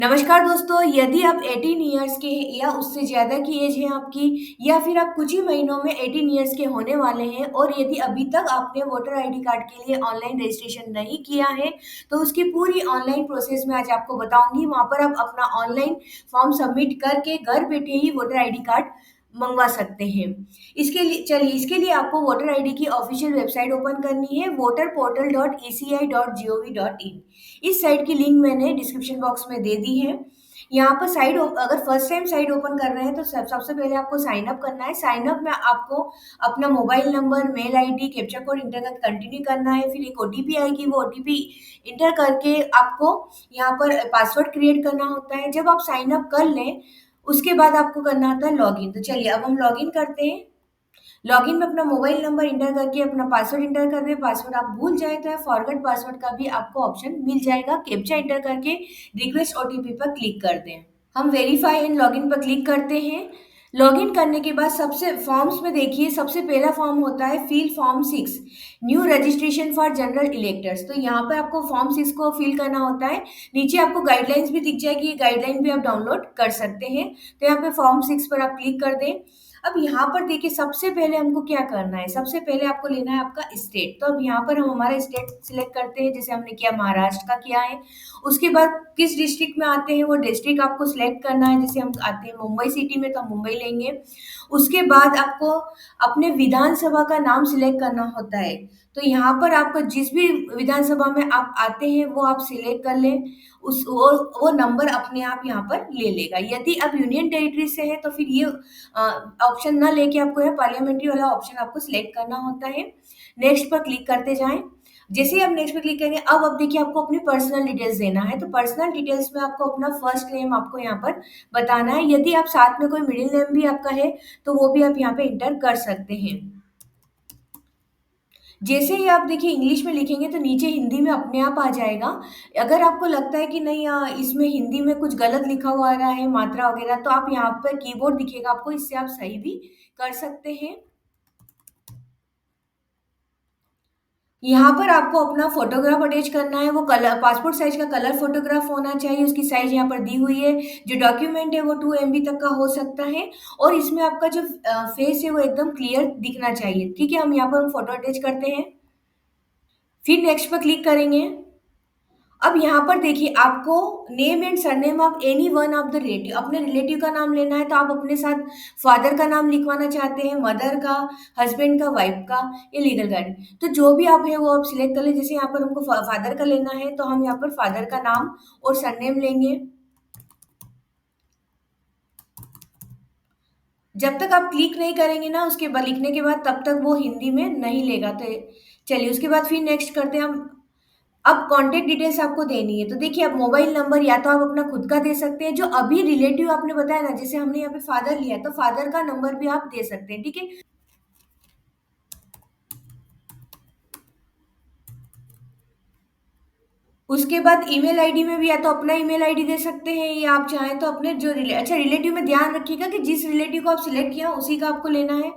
नमस्कार दोस्तों, यदि आप 18 इयर्स के हैं या उससे ज़्यादा की एज है आपकी या फिर आप कुछ ही महीनों में 18 इयर्स के होने वाले हैं और यदि अभी तक आपने वोटर आईडी कार्ड के लिए ऑनलाइन रजिस्ट्रेशन नहीं किया है, तो उसकी पूरी ऑनलाइन प्रोसेस मैं आज आपको बताऊँगी। वहाँ पर आप अपना ऑनलाइन फॉर्म सबमिट करके घर बैठे ही वोटर आईडी कार्ड मँगवा सकते हैं। इसके लिए आपको वोटर आईडी की ऑफ़िशियल वेबसाइट ओपन करनी है voterportal.eci.gov.in। इस साइट की लिंक मैंने डिस्क्रिप्शन बॉक्स में दे दी है। यहाँ पर अगर फर्स्ट टाइम साइट ओपन कर रहे हैं तो सबसे पहले आपको साइन अप करना है। साइन अप में आपको अपना mobile number, mail ID, captcha code enter करके कंटिन्यू करना है। फिर एक ओटीपी आएगी, वो ओटीपी इंटर करके आपको यहाँ पर पासवर्ड क्रिएट करना होता है। जब आप साइन अप कर लें, उसके बाद आपको करना होता है लॉगिन। तो चलिए अब हम लॉगिन करते हैं। लॉगिन में अपना मोबाइल नंबर इंटर करके अपना पासवर्ड इंटर कर दें। पासवर्ड आप भूल जाए तो फॉरगेट पासवर्ड का भी आपको ऑप्शन मिल जाएगा। कैप्चा इंटर करके रिक्वेस्ट ओटीपी पर क्लिक कर दें। हम वेरीफाई एंड लॉगिन पर क्लिक करते हैं। लॉगिन करने के बाद सबसे फॉर्म्स में देखिए, सबसे पहला फॉर्म होता है fill form 6 new registration for general electors. तो यहाँ पर आपको फॉर्म 6 को फिल करना होता है। नीचे आपको गाइडलाइंस भी दिख जाएगी, ये गाइडलाइन भी आप डाउनलोड कर सकते हैं। तो यहाँ पे फॉर्म 6 पर आप क्लिक कर दें। अब यहाँ पर देखिए, सबसे पहले हमको क्या करना है, सबसे पहले आपको लेना है आपका स्टेट। तो अब यहाँ पर हम हमारा स्टेट सिलेक्ट करते हैं, जैसे हमने किया महाराष्ट्र का किया है। उसके बाद किस डिस्ट्रिक्ट में आते हैं वो डिस्ट्रिक्ट आपको सिलेक्ट करना है। जैसे हम आते हैं मुंबई सिटी में, तो हम मुंबई लेंगे। उसके बाद आपको अपने विधानसभा का नाम सिलेक्ट करना होता है। तो यहाँ पर आपको जिस भी विधानसभा में आप आते हैं वो आप सिलेक्ट कर लें। उस वो नंबर अपने आप यहाँ पर ले लेगा। यदि आप यूनियन टेरिटरी से हैं तो फिर ये ऑप्शन ना लेके आपको यहाँ पार्लियामेंट्री वाला ऑप्शन आपको सिलेक्ट करना होता है। नेक्स्ट पर क्लिक करते जाएं। जैसे ही आप नेक्स्ट पे क्लिक करेंगे, अब देखिए आपको अपनी पर्सनल डिटेल्स देना है। तो पर्सनल डिटेल्स में आपको अपना फर्स्ट नेम आपको यहाँ पर बताना है। यदि आप साथ में कोई मिडिल नेम भी आपका है तो वो भी आप यहाँ पे इंटर कर सकते हैं। जैसे ही आप देखिए इंग्लिश में लिखेंगे तो नीचे हिंदी में अपने आप आ जाएगा। अगर आपको लगता है कि नहीं इसमें हिंदी में कुछ गलत लिखा हुआ आ रहा है, मात्रा वगैरह, तो आप यहाँ पर कीबोर्ड दिखेगा आपको, इससे आप सही भी कर सकते हैं। यहाँ पर आपको अपना फ़ोटोग्राफ अटैच करना है। वो कलर पासपोर्ट साइज़ का कलर फ़ोटोग्राफ होना चाहिए। उसकी साइज़ यहाँ पर दी हुई है। जो डॉक्यूमेंट है वो 2 एमबी तक का हो सकता है और इसमें आपका जो फेस है वो एकदम क्लियर दिखना चाहिए। ठीक है, हम यहाँ पर फ़ोटो अटैच करते हैं। फिर नेक्स्ट पर क्लिक करेंगे। अब यहाँ पर देखिए, आपको name and surname of any one of the relative, अपने रिलेटिव का नाम लेना है। तो आप अपने साथ फादर का नाम लिखवाना चाहते हैं, मदर का, हस्बैंड का, वाइफ का, या लीगल गार्डियन, तो जो भी आप है वो आप सिलेक्ट कर लें। जैसे यहाँ पर हमको फादर का लेना है तो हम यहाँ पर फादर का नाम और सरनेम लेंगे। जब तक आप क्लिक नहीं करेंगे ना, उसके बाद लिखने के बाद, तब तक वो हिंदी में नहीं लेगा। तो चलिए उसके बाद फिर नेक्स्ट करते हैं हम। अब कॉन्टैक्ट डिटेल्स आपको देनी है। तो देखिए, अब मोबाइल नंबर या तो आप अपना खुद का दे सकते हैं, जो अभी रिलेटिव आपने बताया ना, जैसे हमने यहाँ पे फादर लिया तो फादर का नंबर भी आप दे सकते हैं। ठीक है, उसके बाद ईमेल आईडी में भी या तो अपना ईमेल आईडी दे सकते हैं या आप चाहें तो अपने जो अच्छा, रिलेटिव में ध्यान रखिएगा कि जिस रिलेटिव को आप सिलेक्ट किया उसी का आपको लेना है।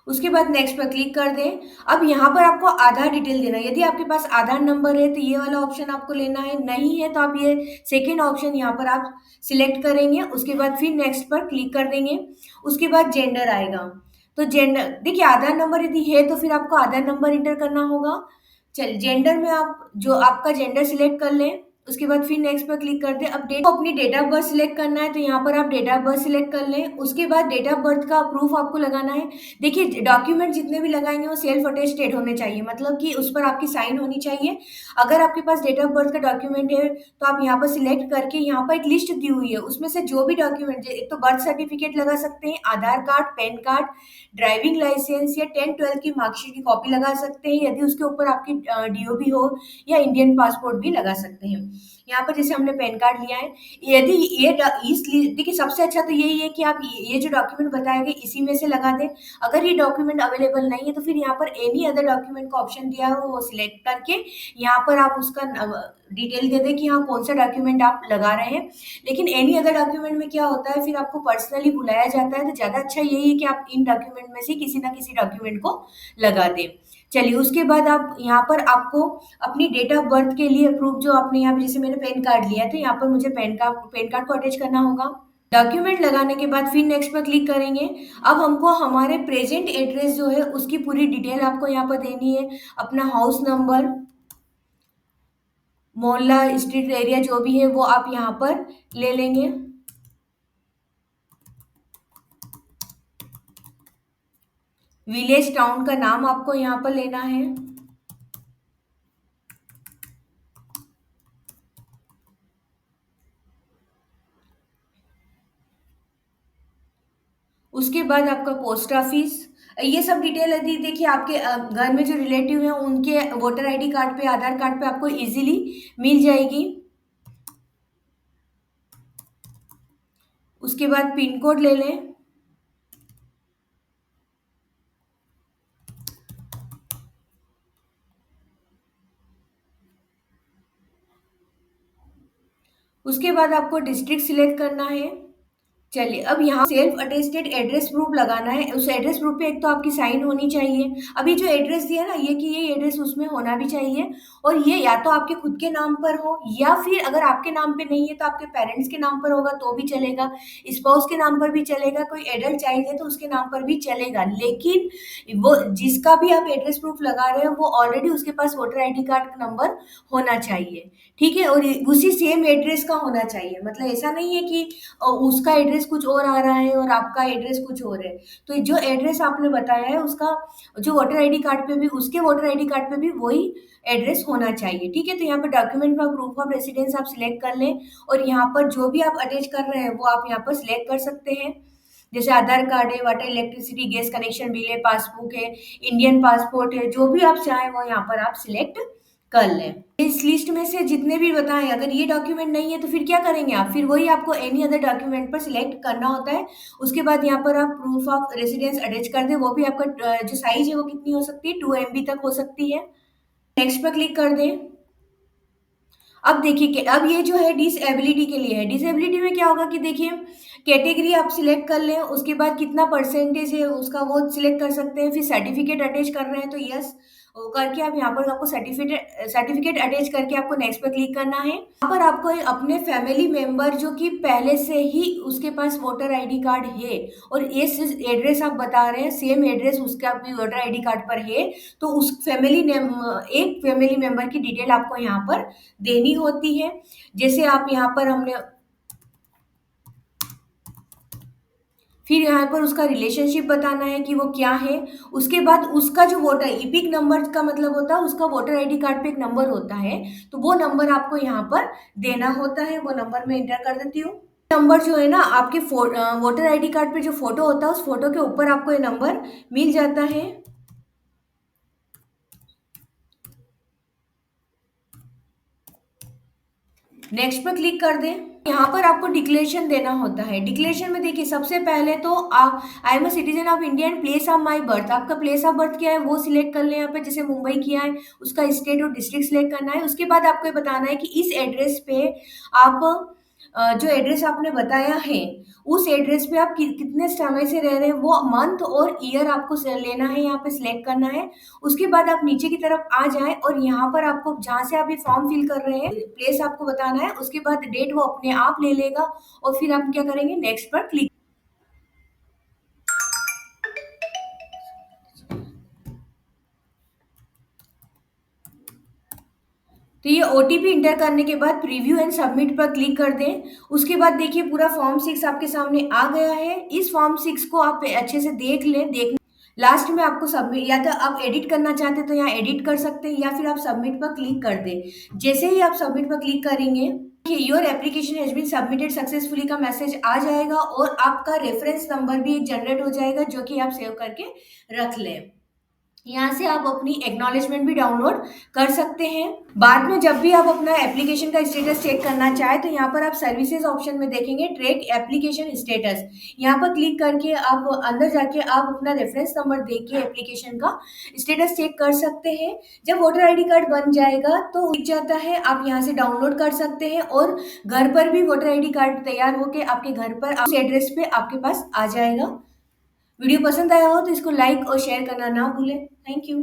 उसके बाद नेक्स्ट पर क्लिक कर दें। अब यहाँ पर आपको आधार डिटेल देना है। यदि आपके पास आधार नंबर है तो ये वाला ऑप्शन आपको लेना है, नहीं है तो आप ये सेकंड ऑप्शन यहाँ पर आप सिलेक्ट करेंगे। उसके बाद फिर नेक्स्ट पर क्लिक कर देंगे। उसके बाद जेंडर आएगा। तो जेंडर देखिए, आधार नंबर यदि है तो फिर आपको आधार नंबर इंटर करना होगा। चल जेंडर में आप जो आपका जेंडर सिलेक्ट कर लें। उसके बाद फिर नेक्स्ट पर क्लिक कर दें। अब डेट अपनी डेट ऑफ बर्थ सिलेक्ट करना है तो यहाँ पर आप डेट ऑफ बर्थ सिलेक्ट कर लें। उसके बाद डेट ऑफ बर्थ का प्रूफ आपको लगाना है। देखिए, डॉक्यूमेंट जितने भी लगाएंगे वो सेल्फ अटेस्टेड होने चाहिए, मतलब कि उस पर आपकी साइन होनी चाहिए। अगर आपके पास डेट ऑफ बर्थ का डॉक्यूमेंट है तो आप यहाँ पर सिलेक्ट करके, यहाँ पर एक लिस्ट दी हुई है, उसमें से जो भी डॉक्यूमेंट, एक तो बर्थ सर्टिफिकेट लगा सकते हैं, Aadhaar card, PAN card, driving licence या 10-12 की मार्कशीट की कॉपी लगा सकते हैं। यदि उसके ऊपर आपकी डीओबी हो, या इंडियन पासपोर्ट भी लगा सकते हैं। यहाँ पर जैसे हमने पैन कार्ड लिया है, यदि इसलिए देखिए, सबसे अच्छा तो यही है कि आप ये जो डॉक्यूमेंट बताए गए इसी में से लगा दें। अगर ये डॉक्यूमेंट अवेलेबल नहीं है तो फिर यहाँ पर एनी अदर डॉक्यूमेंट का ऑप्शन दिया है, वो सिलेक्ट करके यहाँ पर आप उसका डिटेल दे दें कि हाँ कौन सा डॉक्यूमेंट आप लगा रहे हैं। लेकिन एनी अदर डॉक्यूमेंट में क्या होता है, फिर आपको पर्सनली बुलाया जाता है। तो ज़्यादा अच्छा यही है कि आप इन डॉक्यूमेंट में से किसी ना किसी डॉक्यूमेंट को लगा दें। चलिए उसके बाद आप यहाँ पर आपको अपनी डेट ऑफ बर्थ के लिए प्रूफ जो आपने यहाँ पे जैसे मैंने पैन कार्ड लिया है तो यहाँ पर मुझे पैन कार्ड को अटैच करना होगा। डॉक्यूमेंट लगाने के बाद फिर नेक्स्ट पर क्लिक करेंगे। अब हमको हमारे प्रेजेंट एड्रेस जो है उसकी पूरी डिटेल आपको यहाँ पर देनी है, अपना हाउस नंबर, मोहल्ला, स्ट्रीट, एरिया जो भी है वो आप यहाँ पर ले लेंगे। विलेज टाउन का नाम आपको यहाँ पर लेना है। उसके बाद आपका पोस्ट ऑफिस, ये सब डिटेल यदि देखिए आपके घर में जो रिलेटिव हैं उनके वोटर आईडी कार्ड पे, आधार कार्ड पे आपको इजीली मिल जाएगी। उसके बाद पिन कोड ले लें। उसके बाद आपको डिस्ट्रिक्ट सिलेक्ट करना है। चलिए अब यहाँ सेल्फ अटेस्टेड एड्रेस प्रूफ लगाना है। उस एड्रेस प्रूफ पे एक तो आपकी साइन होनी चाहिए। अभी जो एड्रेस दिया ना ये कि ये एड्रेस उसमें होना भी चाहिए, और ये या तो आपके खुद के नाम पर हो या फिर अगर आपके नाम पे नहीं है तो आपके पेरेंट्स के नाम पर होगा तो भी चलेगा, स्पाउस के नाम पर भी चलेगा, कोई एडल्ट चाइल्ड है तो उसके नाम पर भी चलेगा। लेकिन वो जिसका भी आप एड्रेस प्रूफ लगा रहे हो वो ऑलरेडी उसके पास वोटर आईडी कार्ड नंबर होना चाहिए, ठीक है, और उसी सेम एड्रेस का होना चाहिए। मतलब ऐसा नहीं है कि उसका एड्रेस कुछ और आ रहा है और आपका एड्रेस कुछ और है। तो जो एड्रेस आपने बताया है उसका जो वोटर आईडी कार्ड पे भी, उसके वोटर आईडी कार्ड पे भी वही एड्रेस होना चाहिए, ठीक है। तो यहाँ पर document for proof of residence आप सिलेक्ट कर लें, और यहाँ पर जो भी आप अटैच कर रहे हैं वो आप यहाँ पर सिलेक्ट कर सकते हैं। जैसे आधार कार्ड है, water, electricity, gas connection bill है, पासबुक है, इंडियन पासपोर्ट है, जो भी आप चाहें वो यहाँ पर आप सिलेक्ट कर लें। इस लिस्ट में से जितने भी बताएं, अगर ये डॉक्यूमेंट नहीं है तो फिर क्या करेंगे आप, फिर वही आपको एनी अदर डॉक्यूमेंट पर सिलेक्ट करना होता है। उसके बाद यहाँ पर आप प्रूफ ऑफ रेसिडेंस अटैच कर दें, वो भी आपका जो साइज है वो कितनी हो सकती है, 2 MB तक हो सकती है। नेक्स्ट पर क्लिक कर दें। अब देखिए कि अब ये जो है डिसेबिलिटी के लिए है। डिसेबिलिटी में क्या होगा कि देखिए कैटेगरी आप सिलेक्ट कर लें, उसके बाद कितना परसेंटेज है उसका वो सिलेक्ट कर सकते हैं। फिर सर्टिफिकेट अटैच कर रहे हैं तो यस वो करके आप यहाँ पर आपको सर्टिफिकेट अटैच करके आपको नेक्स्ट पर क्लिक करना है। यहाँ पर आपको अपने फैमिली मेंबर जो कि पहले से ही उसके पास वोटर आईडी कार्ड है और ये एड्रेस आप बता रहे हैं सेम एड्रेस उसका भी वोटर आईडी कार्ड पर है, तो उस एक फैमिली मेंबर की डिटेल आपको यहाँ पर देनी होती है। जैसे आप यहाँ पर हमने फिर यहाँ पर उसका रिलेशनशिप बताना है कि वो क्या है। उसके बाद उसका जो वोटर इपिक नंबर का मतलब होता है उसका वोटर आईडी कार्ड पे एक नंबर होता है, तो वो नंबर आपको यहाँ पर देना होता है। वो नंबर मैं एंटर कर देती हूँ। नंबर जो है ना आपके वोटर आईडी कार्ड पे जो फोटो होता है उस फोटो के ऊपर आपको ये नंबर मिल जाता है। नेक्स्ट पर क्लिक कर दें। यहाँ पर आपको डिक्लेरेशन देना होता है। डिक्लेरेशन में देखिए सबसे पहले तो आप I am a citizen of India and place of my birth, आपका प्लेस ऑफ बर्थ क्या है वो सिलेक्ट कर लें। यहाँ पे जैसे मुंबई किया है उसका स्टेट और डिस्ट्रिक्ट सिलेक्ट करना है। उसके बाद आपको ये बताना है कि इस एड्रेस पे आप जो एड्रेस आपने बताया है उस एड्रेस पे आप कितने समय से रह रहे हैं वो मंथ और ईयर आपको लेना है, यहाँ पे सिलेक्ट करना है। उसके बाद आप नीचे की तरफ आ जाएं और यहाँ पर आपको जहाँ से आप ये फॉर्म फिल कर रहे हैं प्लेस आपको बताना है। उसके बाद डेट वो अपने आप ले लेगा और फिर आप क्या करेंगे नेक्स्ट पर क्लिक। तो ये ओटीपी इंटर करने के बाद प्रीव्यू एंड सबमिट पर क्लिक कर दें। उसके बाद देखिए पूरा फॉर्म 6 आपके सामने आ गया है। इस फॉर्म 6 को आप अच्छे से देख लें। लास्ट में आपको सबमिट, या तो आप एडिट करना चाहते हैं तो यहाँ एडिट कर सकते हैं या फिर आप सबमिट पर क्लिक कर दें। जैसे ही आप सबमिट पर क्लिक करेंगे your application has been submitted successfully का मैसेज आ जाएगा और आपका रेफरेंस नंबर भी जनरेट हो जाएगा जो कि आप सेव करके रख लें। यहाँ से आप अपनी एक्नॉलेजमेंट भी डाउनलोड कर सकते हैं। बाद में जब भी आप अपना एप्लीकेशन का स्टेटस चेक करना चाहे तो यहाँ पर आप सर्विसेज ऑप्शन में देखेंगे ट्रैक एप्लीकेशन स्टेटस, यहाँ पर क्लिक करके आप अंदर जाके आप अपना रेफरेंस नंबर देख के एप्लीकेशन का स्टेटस चेक कर सकते हैं। जब वोटर आईडी कार्ड बन जाएगा तो दिख जाता है, आप यहाँ से डाउनलोड कर सकते हैं और घर पर भी वोटर आईडी कार्ड तैयार होके आपके घर पर उस एड्रेस पे आपके पास आ जाएगा। वीडियो पसंद आया हो तो इसको लाइक और शेयर करना ना भूलें। Thank you.